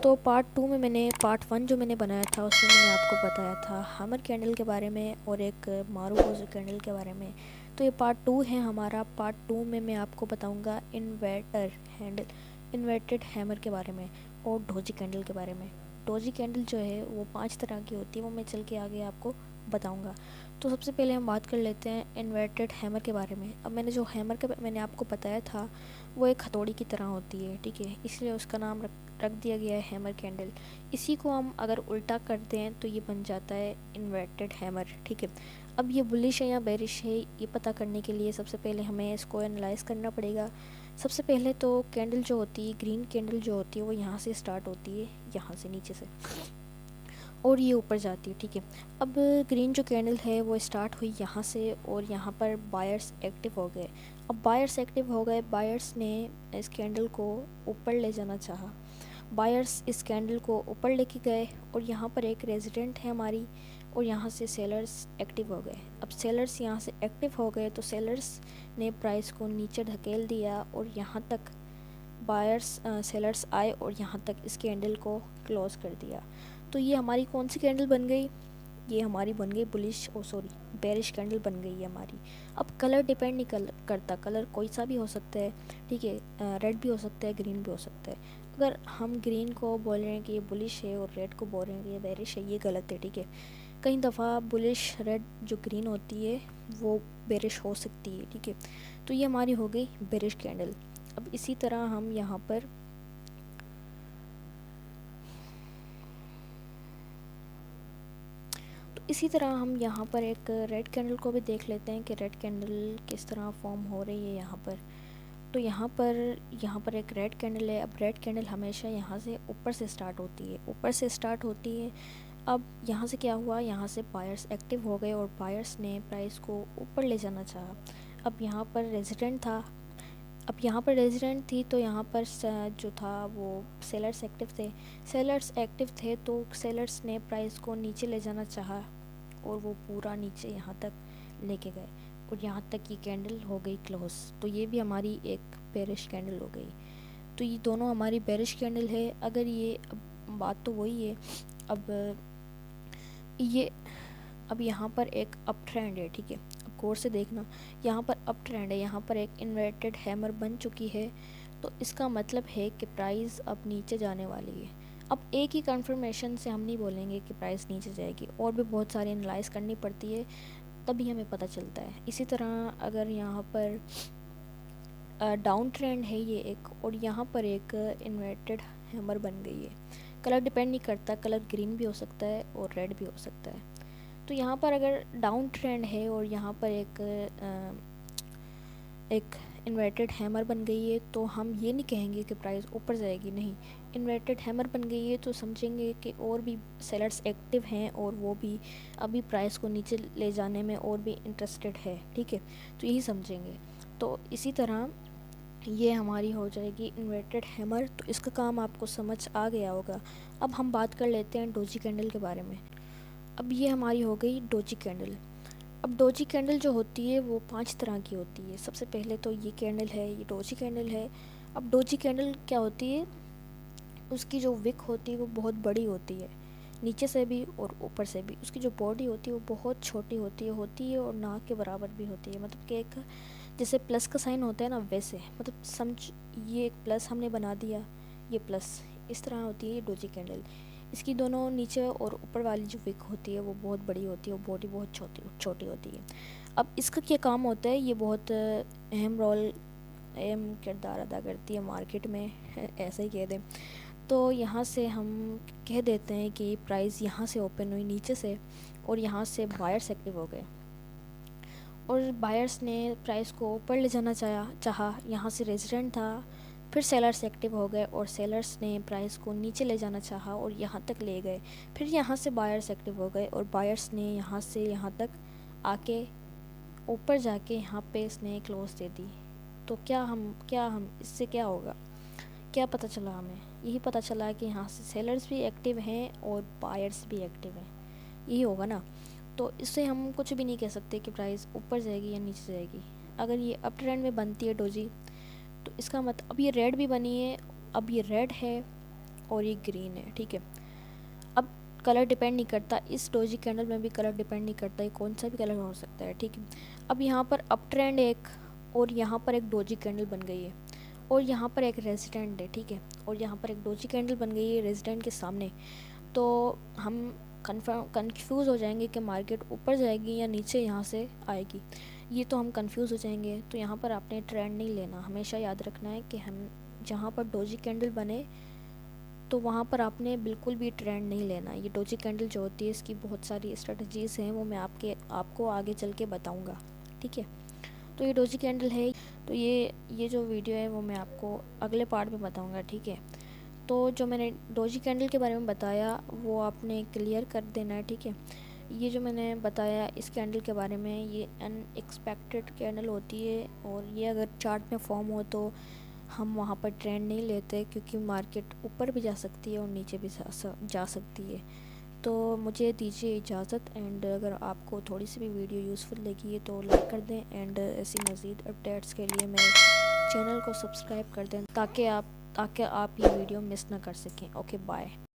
تو پارٹ 2 میں پارٹ 1 جو میں نے بنایا تھا اس میں نے آپ کو بتایا تھا ہیمر کینڈل کے بارے میں اور ایک ماروفوزو کینڈل کے بارے میں. تو یہ پارٹ 2 ہے ہمارا. پارٹ 2 میں آپ کو بتاؤں گا انورٹڈ ہیمر کے بارے میں اور ڈوجی کینڈل کے بارے میں. ڈوجی کینڈل جو ہے وہ 5 طرح کی ہوتی ہے، وہ میں چل کے آگے آپ کو بتاؤں گا. تو سب سے پہلے ہم بات کر لیتے ہیں انورٹڈ ہیمر کے بارے میں. اب میں نے جو ہیمر کا میں نے آپ کو بتایا تھا وہ ایک ہتھوڑی کی طرح ہوتی ہے، ٹھیک ہے، اس لیے اس کا نام رکھ دیا گیا ہے ہیمر کینڈل. اسی کو ہم اگر الٹا کرتے ہیں تو یہ بن جاتا ہے انورٹڈ ہیمر، ٹھیک ہے. اب یہ بلش ہے یا بیرش ہے یہ پتہ کرنے کے لیے سب سے پہلے ہمیں اس کو انالائز کرنا پڑے گا. سب سے پہلے تو کینڈل جو ہوتی ہے، گرین کینڈل جو ہوتی ہے وہ یہاں سے سٹارٹ ہوتی ہے، یہاں سے نیچے سے، اور یہ اوپر جاتی ہے، ٹھیک ہے. اب گرین جو کینڈل ہے وہ سٹارٹ ہوئی یہاں سے اور یہاں پر بائرس ایکٹیو ہو گئے. اب بائرس ایکٹیو ہو گئے، بائرس نے اس کینڈل کو اوپر لے جانا چاہا. بائرس اس کینڈل کو اوپر لے کے گئے اور یہاں پر ایک ریزیڈنٹ ہے ہماری، اور یہاں سے سیلرز ایکٹیو ہو گئے. اب سیلرز یہاں سے ایکٹیو ہو گئے تو سیلرز نے پرائس کو نیچے دھکیل دیا اور یہاں تک سیلرز آئے اور یہاں تک اس کینڈل کو کلوز کر دیا. تو یہ ہماری کون سی کینڈل بن گئی؟ یہ ہماری بن گئی بیرش کینڈل بن گئی ہے ہماری. اب کلر ڈیپینڈ نہیں کرتا، کلر کوئی سا بھی ہو سکتا ہے، ٹھیک ہے، ریڈ بھی ہو سکتا ہے، گرین بھی ہو سکتا ہے. اگر ہم گرین کو بول رہے ہیں کہ یہ بلش ہے اور ریڈ کو بول رہے ہیں کہ یہ بیرش ہے، یہ غلط ہے، ٹھیک ہے. کئی دفعہ بلش ریڈ جو گرین ہوتی ہے وہ بیرش ہو سکتی ہے، ٹھیک ہے. تو یہ ہماری ہو گئی بیرش کینڈل. اب اسی طرح ہم یہاں پر ایک ریڈ کینڈل کو بھی دیکھ لیتے ہیں کہ ریڈ کینڈل کس طرح فارم ہو رہی ہے یہاں پر. تو یہاں پر ایک ریڈ کینڈل ہے. اب ریڈ کینڈل ہمیشہ یہاں سے اوپر سے سٹارٹ ہوتی ہے. اب یہاں سے کیا ہوا، یہاں سے بائرس ایکٹیو ہو گئے اور بائرس نے پرائس کو اوپر لے جانا چاہا. اب یہاں پر ریزیڈنٹ تھی تو یہاں پر جو تھا وہ سیلرز ایکٹیو تھے تو سیلرز نے پرائس کو نیچے لے جانا چاہا اور وہ پورا نیچے یہاں تک لے کے گئے اور یہاں تک یہ کینڈل ہو گئی کلوز. تو یہ بھی ہماری ایک بیرش کینڈل ہو گئی. تو یہ دونوں ہماری بیرش کینڈل ہے. اگر یہ بات تو وہی ہے. اب یہاں پر ایک اپ ٹرینڈ ہے، ٹھیک ہے. اب غور سے دیکھنا، یہاں پر اپ ٹرینڈ ہے، یہاں پر ایک انورٹڈ ہیمر بن چکی ہے. تو اس کا مطلب ہے کہ پرائز اب نیچے جانے والی ہے. اب ایک ہی کنفرمیشن سے ہم نہیں بولیں گے کہ پرائز نیچے جائے گی، اور بھی بہت ساری انالائز کرنی پڑتی ہے تبھی ہمیں پتہ چلتا ہے. اسی طرح اگر یہاں پر ڈاؤن ٹرینڈ ہے یہ ایک، اور یہاں پر ایک انورٹڈ ہیمر بن گئی ہے. کلر ڈیپینڈ نہیں کرتا، کلر گرین بھی ہو سکتا ہے اور ریڈ بھی ہو سکتا ہے. تو یہاں پر اگر ڈاؤن ٹرینڈ ہے اور یہاں پر ایک انورٹڈ ہیمر بن گئی ہے تو ہم یہ نہیں کہیں گے کہ پرائز اوپر جائے گی، نہیں. انورٹڈ ہیمر بن گئی ہے تو سمجھیں گے کہ اور بھی سیلرز ایکٹیو ہیں اور وہ بھی ابھی پرائز کو نیچے لے جانے میں اور بھی انٹرسٹڈ ہے، ٹھیک ہے. تو یہی سمجھیں گے. تو اسی طرح یہ ہماری ہو جائے گی انورٹڈ ہیمر. تو اس کا کام آپ کو سمجھ آ گیا ہوگا. اب ہم بات کر لیتے ہیں ڈوجی کینڈل کے بارے میں. اب یہ ہماری ہو گئی ڈوجی کینڈل. اب ڈوجی کینڈل جو ہوتی ہے وہ 5 طرح کی ہوتی ہے. سب سے پہلے تو یہ کینڈل ہے، یہ ڈوجی کینڈل ہے. اب ڈوجی کینڈل کیا ہوتی ہے، اس کی جو وک ہوتی ہے وہ بہت بڑی ہوتی ہے، نیچے سے بھی اور اوپر سے بھی. اس کی جو باڈی ہوتی ہے وہ بہت چھوٹی ہوتی ہے اور ناک کے برابر بھی ہوتی ہے. مطلب کہ ایک جیسے پلس کا سائن ہوتا ہے نا، ویسے مطلب سمجھ، یہ ایک پلس ہم نے بنا دیا، یہ پلس اس طرح ہوتی ہے یہ ڈوجی کینڈل. اس کی دونوں نیچے اور اوپر والی جو وک ہوتی ہے وہ بہت بڑی ہوتی ہے اور باڈی بہت چھوٹی ہوتی ہے. اب اس کا کیا کام ہوتا ہے، یہ بہت اہم کردار ادا کرتی ہے مارکیٹ میں، ایسا ہی کہہ دیں. تو یہاں سے ہم کہہ دیتے ہیں کہ پرائز یہاں سے اوپن ہوئی نیچے سے اور یہاں سے بائرس ایکٹیو ہو گئے اور بائرس نے پرائز کو اوپر لے جانا چاہا. یہاں سے ریزیڈنٹ تھا، پھر سیلرز ایکٹیو ہو گئے اور سیلرز نے پرائز کو نیچے لے جانا چاہا اور یہاں تک لے گئے. پھر یہاں سے بائرس ایکٹیو ہو گئے اور بائرس نے یہاں سے یہاں تک آ کے اوپر جا کے یہاں پہ اس نے کلوز دے دی. تو کیا ہم اس سے کیا ہوگا، کیا پتہ چلا ہمیں؟ یہی پتہ چلا کہ یہاں سے سیلرز بھی ایکٹیو ہیں اور بائرس بھی ایکٹیو ہیں. یہی ہوگا نا. تو اس سے ہم کچھ بھی نہیں کہہ سکتے کہ پرائز اوپر جائے گی یا نیچے جائے گی. اگر یہ اپ ٹرینڈ میں بنتی ہے ڈوجی تو اس کا مطلب اب یہ ریڈ بھی بنی ہے. اب یہ ریڈ ہے اور یہ گرین ہے، ٹھیک ہے. اب کلر ڈیپینڈ نہیں کرتا، اس ڈوجی کینڈل میں بھی کلر ڈیپینڈ نہیں کرتا، یہ کون سا بھی کلر ہو سکتا ہے، ٹھیک ہے. اب یہاں پر اپ ٹرینڈ ایک، اور یہاں پر ایک ڈوجی کینڈل بن گئی ہے، اور یہاں پر ایک ریزیڈنٹ ہے، ٹھیک ہے. اور یہاں پر ایک ڈوجی کینڈل بن گئی ہے ریزیڈنٹ کے سامنے. تو ہم کنفیوز ہو جائیں گے کہ مارکیٹ اوپر جائے گی یا نیچے یہاں سے آئے گی، یہ تو ہم کنفیوز ہو جائیں گے. تو یہاں پر آپ نے ٹرینڈ نہیں لینا، ہمیشہ یاد رکھنا ہے کہ ہم جہاں پر ڈوجی کینڈل بنے تو وہاں پر آپ نے بالکل بھی ٹرینڈ نہیں لینا. یہ ڈوجی کینڈل جو ہوتی ہے اس کی بہت ساری اسٹریٹجیز ہیں، وہ میں آپ کو آگے چل کے بتاؤں گا، ٹھیک ہے. تو یہ ڈوجی کینڈل ہے. تو یہ جو ویڈیو ہے وہ میں آپ کو اگلے پارٹ میں بتاؤں گا، ٹھیک ہے. تو جو میں نے ڈوجی کینڈل کے بارے میں بتایا وہ آپ نے کلیئر کر دینا ہے، ٹھیک ہے. یہ جو میں نے بتایا اس کینڈل کے بارے میں، یہ ان ایکسپیکٹڈ کینڈل ہوتی ہے، اور یہ اگر چارٹ میں فارم ہو تو ہم وہاں پر ٹرینڈ نہیں لیتے، کیونکہ مارکیٹ اوپر بھی جا سکتی ہے اور نیچے بھی جا سکتی ہے. تو مجھے دیجیے اجازت، اینڈ اگر آپ کو تھوڑی سی بھی ویڈیو یوزفل لگی ہے تو لائک کر دیں، اینڈ ایسی مزید اپڈیٹس کے لیے میرے چینل کو سبسکرائب کر دیں تاکہ آپ یہ ویڈیو مس نہ کر سکیں. Okay, bye.